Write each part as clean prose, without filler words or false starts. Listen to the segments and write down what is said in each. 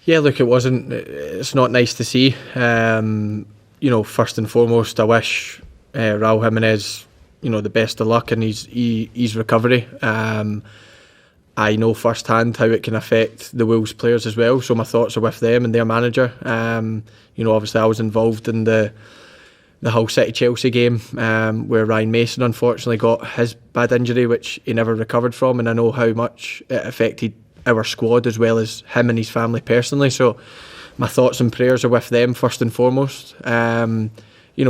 Yeah, look, it's not nice to see. First and foremost, I wish Raul Jimenez, the best of luck in his recovery. I know firsthand how it can affect the Wolves players as well, so my thoughts are with them and their manager. Obviously I was involved in the Hull City Chelsea game where Ryan Mason unfortunately got his bad injury, which he never recovered from, and I know how much it affected our squad as well as him and his family personally. So my thoughts and prayers are with them first and foremost.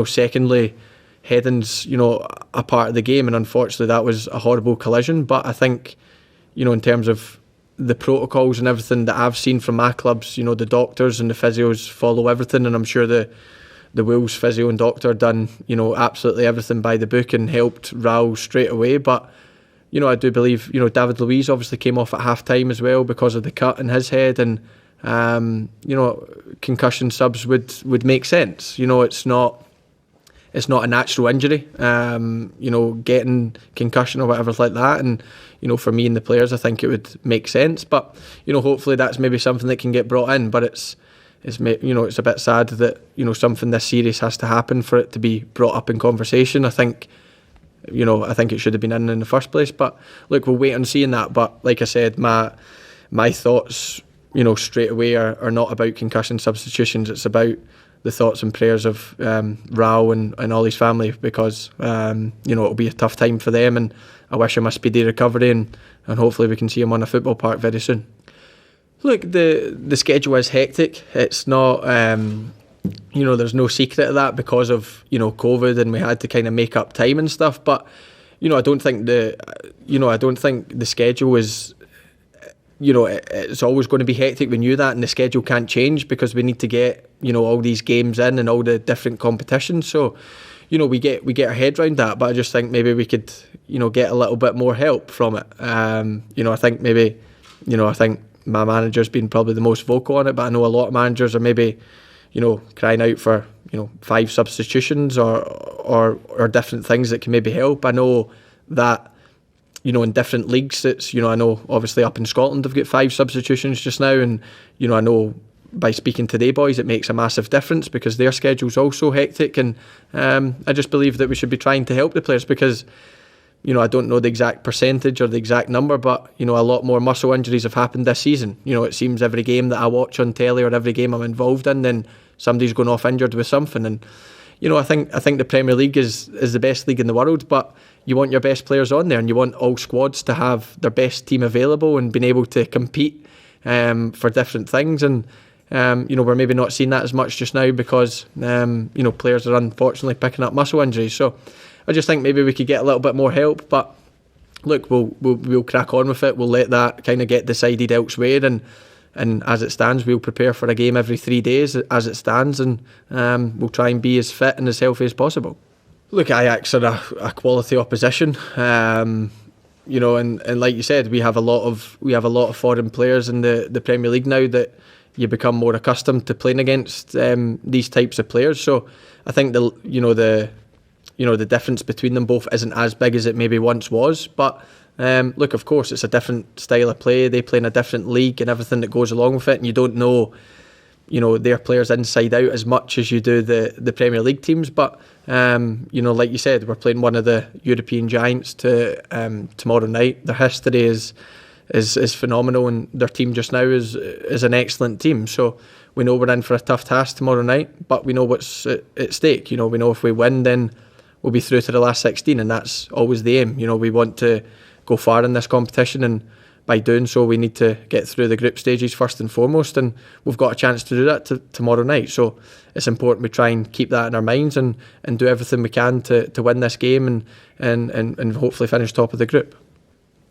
Secondly, heading's a part of the game, and unfortunately that was a horrible collision. But I think in terms of the protocols and everything that I've seen from my clubs, the doctors and the physios follow everything, and I'm sure the Wolves physio and doctor done absolutely everything by the book and helped Raul straight away. But I do believe David Luiz obviously came off at half time as well because of the cut in his head, and concussion subs would make sense. It's not a natural injury, getting concussion or whatever like that. And, for me and the players, I think it would make sense. But, hopefully that's maybe something that can get brought in. But it's a bit sad that, something this serious has to happen for it to be brought up in conversation. I think it should have been in the first place. But, look, we'll wait on seeing that. But, like I said, my thoughts, straight away are not about concussion substitutions. It's about the thoughts and prayers of Raul and all his family, because it'll be a tough time for them, and I wish him a speedy recovery, and hopefully we can see him on a football park very soon. Look, the schedule is hectic. It's not there's no secret of that because of COVID, and we had to kind of make up time and stuff. But I don't think the schedule is. It's always going to be hectic. We knew that, and the schedule can't change because we need to get all these games in and all the different competitions. So we get our head around that, but I just think maybe we could get a little bit more help from it. I think maybe I think my manager's been probably the most vocal on it, but I know a lot of managers are maybe crying out for 5 substitutions or different things that can maybe help. I know that in different leagues, it's I know obviously up in Scotland they've got 5 substitutions just now, and I know by speaking to they boys it makes a massive difference because their schedule's also hectic, and I just believe that we should be trying to help the players because I don't know the exact percentage or the exact number, but a lot more muscle injuries have happened this season. It seems every game that I watch on telly or every game I'm involved in, then somebody's going off injured with something. And I think the Premier League is the best league in the world, but you want your best players on there, and you want all squads to have their best team available and being able to compete for different things. And we're maybe not seeing that as much just now because players are unfortunately picking up muscle injuries. So I just think maybe we could get a little bit more help. But look, we'll crack on with it. We'll let that kind of get decided elsewhere, and as it stands, we'll prepare for a game every 3 days as it stands, and we'll try and be as fit and as healthy as possible. Look, Ajax are a quality opposition, and like you said, we have a lot of foreign players in the Premier League now that you become more accustomed to playing against these types of players. So I think the difference between them both isn't as big as it maybe once was. But look, of course, it's a different style of play. They play in a different league and everything that goes along with it, and you don't know their players inside out as much as you do the Premier League teams. But like you said, we're playing one of the European giants tomorrow night. Their history is phenomenal, and their team just now is an excellent team. So we know we're in for a tough task tomorrow night, but we know what's at stake. We know if we win, then we'll be through to the last 16, and that's always the aim. We want to go far in this competition, and by doing so, we need to get through the group stages first and foremost, and we've got a chance to do that tomorrow night. So it's important we try and keep that in our minds and do everything we can to win this game and hopefully finish top of the group.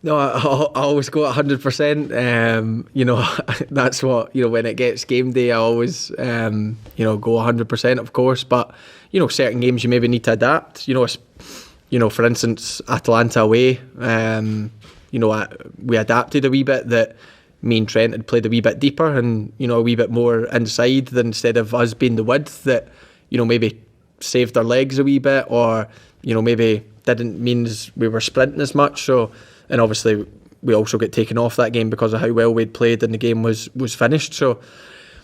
No, I always go at 100%. That's what, when it gets game day, I always, go 100%, of course. But, certain games you maybe need to adapt. For instance, Atalanta away, we adapted a wee bit that me and Trent had played a wee bit deeper and, a wee bit more inside than instead of us being the width that, maybe saved our legs a wee bit or, maybe didn't mean we were sprinting as much. So, and obviously we also get taken off that game because of how well we'd played and the game was finished. So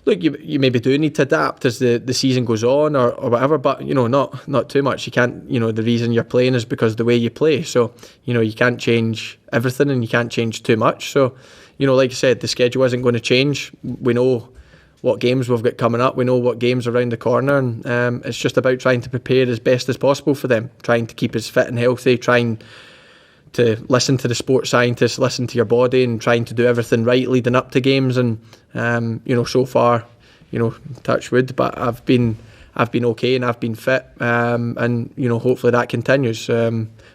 look, you maybe do need to adapt as the season goes on or whatever, but not too much. You can't, the reason you're playing is because the way you play. So you can't change everything and you can't change too much. So like I said, the schedule isn't going to change. We know what games we've got coming up. We know what games are around the corner, and it's just about trying to prepare as best as possible for them, trying to keep us fit and healthy, trying to listen to the sports scientists, listen to your body, and trying to do everything right leading up to games. And so far, touch wood, but I've been okay and I've been fit, and hopefully that continues,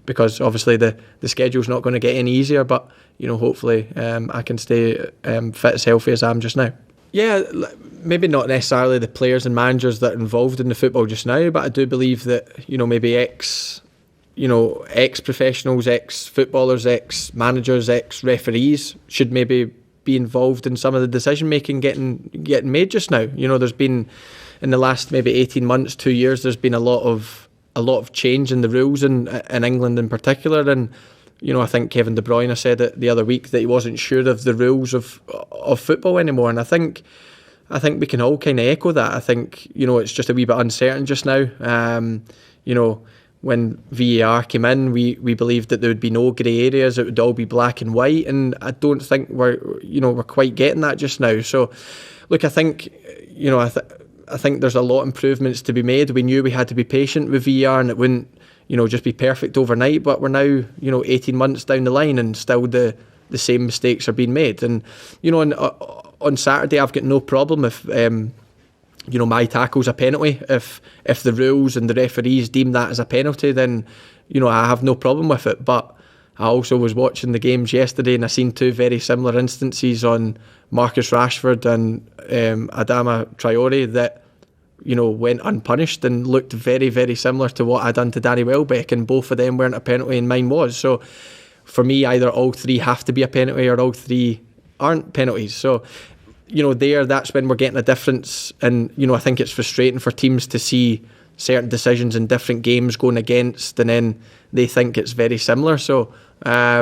because obviously the schedule's not going to get any easier, but hopefully I can stay fit as healthy as I am just now. Yeah, maybe not necessarily the players and managers that are involved in the football just now, but I do believe that maybe ex-professionals, ex-footballers, ex-managers, ex-referees should maybe be involved in some of the decision-making getting made just now. There's been, in the last maybe 18 months, 2 years, there's been a lot of change in the rules in England in particular, and I think Kevin De Bruyne said it the other week that he wasn't sure of the rules of football anymore, and I think we can all kind of echo that. I think it's just a wee bit uncertain just now. When VAR came in, we believed that there would be no grey areas; it would all be black and white, and I don't think we're quite getting that just now. So, look, I think I think there's a lot of improvements to be made. We knew we had to be patient with VAR, and it wouldn't just be perfect overnight. But we're now 18 months down the line, and still the same mistakes are being made. And on Saturday, I've got no problem if my tackle's a penalty. If the rules and the referees deem that as a penalty, then I have no problem with it. But I also was watching the games yesterday, and I seen two very similar instances on Marcus Rashford and Adama Traore that went unpunished and looked very, very similar to what I'd done to Danny Welbeck, and both of them weren't a penalty and mine was. So for me, either all three have to be a penalty or all three aren't penalties. So that's when we're getting a difference. And I think it's frustrating for teams to see certain decisions in different games going against, and then they think it's very similar. So I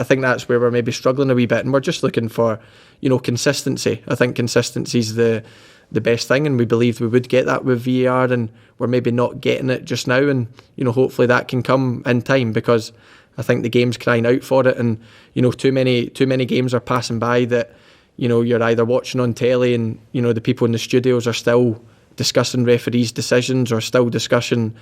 think that's where we're maybe struggling a wee bit, and we're just looking for consistency. I think consistency is the best thing, and we believed we would get that with VAR, and we're maybe not getting it just now, and hopefully that can come in time, because I think the game's crying out for it. And too many games are passing by that you're either watching on telly and the people in the studios are still discussing referees' decisions, or still discussing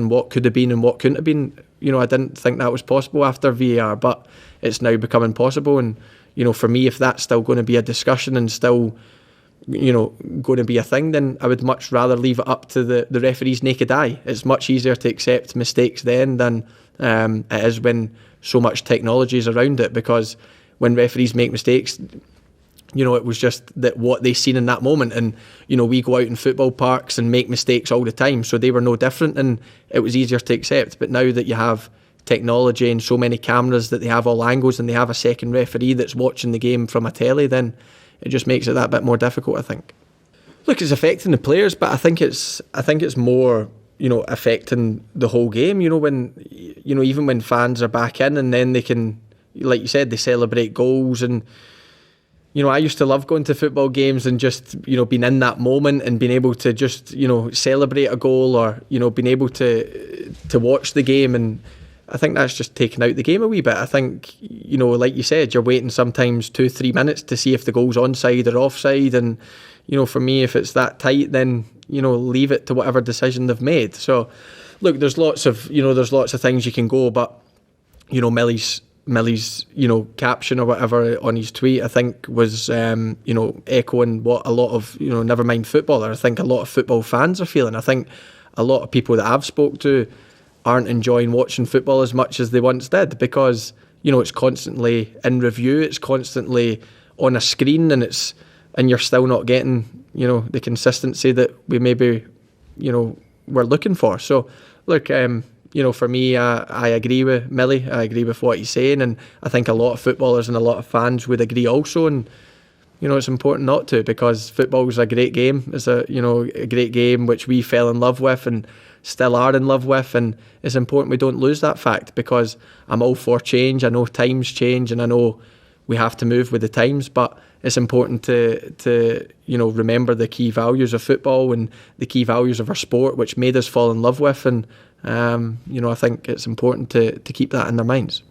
what could have been and what couldn't have been. I didn't think that was possible after VAR, but it's now becoming possible. And for me, if that's still going to be a discussion and still going to be a thing, then I would much rather leave it up to the referee's naked eye. It's much easier to accept mistakes then than it is when so much technology is around it, because when referees make mistakes, it was just that what they seen in that moment. And we go out in football parks and make mistakes all the time, so they were no different, and it was easier to accept. But now that you have technology and so many cameras that they have all angles, and they have a second referee that's watching the game from a telly, then it just makes it that bit more difficult, I think. Look, it's affecting the players, but I think it's more affecting the whole game. When even when fans are back in, and then they can, like you said, they celebrate goals. And I used to love going to football games and just being in that moment and being able to just celebrate a goal, or being able to watch the game. And I think that's just taken out the game a wee bit. I think like you said, you're waiting sometimes 2-3 minutes to see if the goal's onside or offside. And for me, if it's that tight, then leave it to whatever decision they've made. So look, there's lots of things you can go, but Millie's caption or whatever on his tweet, I think, was echoing what a lot of never mind footballer, I think a lot of football fans are feeling. I think a lot of people that I've spoke to aren't enjoying watching football as much as they once did, because it's constantly in review, it's constantly on a screen, and you're still not getting the consistency that we maybe we're looking for. So look, for me, I agree with Millie. I agree with what he's saying, and I think a lot of footballers and a lot of fans would agree also. And it's important not to, because football is a great game. It's a great game which we fell in love with, and still are in love with, and it's important we don't lose that fact, because I'm all for change. I know times change, and I know we have to move with the times, but it's important to remember the key values of football and the key values of our sport, which made us fall in love with, and I think it's important to keep that in their minds.